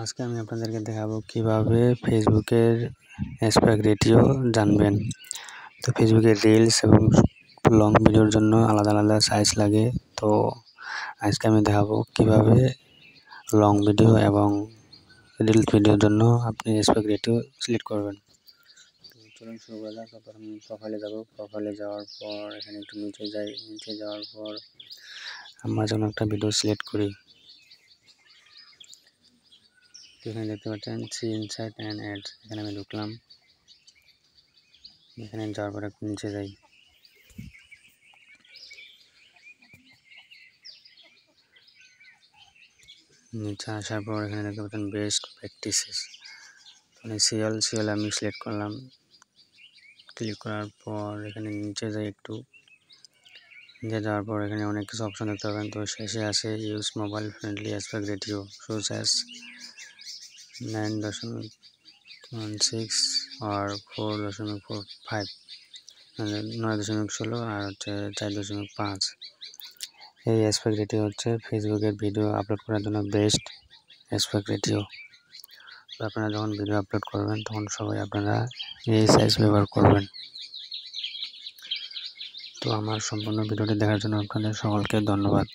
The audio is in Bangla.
আজকে আমি আপনাদেরকে দেখাবো কিভাবে ফেসবুকের অ্যাসপেক্ট রেটিও জানবেন। তো ফেসবুকের রিলস এবং লং ভিডিওর জন্য আলাদা আলাদা সাইজ লাগে। তো আজকে আমি দেখাবো কিভাবে লং ভিডিও এবং রিলস ভিডিওর জন্য আপনি অ্যাসপেক্ট রেটিও সিলেক্ট করবেন। তো চলুন শুরু করা যাক। প্রথমে প্রোফাইলে যাব। প্রোফাইলে যাওয়ার পর এখানে একটু নিচে যাই। নিচে যাওয়ার পর আমরা যেন একটা ভিডিও সিলেক্ট করি। এখানে দেখতে পাচ্ছেন সি ইনসাইট অ্যান্ড অ্যাডস, এখানে আমি ঢুকলাম। এখানে যাওয়ার পর একটু নিচে যাই। নিচে আসার পর এখানে দেখতে পাচ্ছেন বেস্ট প্র্যাকটিসেস, মানে সিএল আমি সিলেক্ট করলাম। ক্লিক করার পর এখানে নিচে যাই একটু। নিচে যাওয়ার পর এখানে অনেক কিছু অপশন দেখতে পাবেন। তো শেষে আছে use mobile friendly aspect ratio shows as 9.16 আর 4.45, 9.16 আর হচ্ছে 4.5। এই অ্যাসপেক্ট রেটিও হচ্ছে ফেসবুকের ভিডিও আপলোড করার জন্য বেস্ট অ্যাসপেক্ট রেটিও। তো আপনারা যখন ভিডিও আপলোড করবেন তখন সবাই আপনারা এই সাইজ ব্যবহার করবেন। তো আমার সম্পূর্ণ ভিডিওটি দেখার জন্য আপনাদের সকলকে ধন্যবাদ।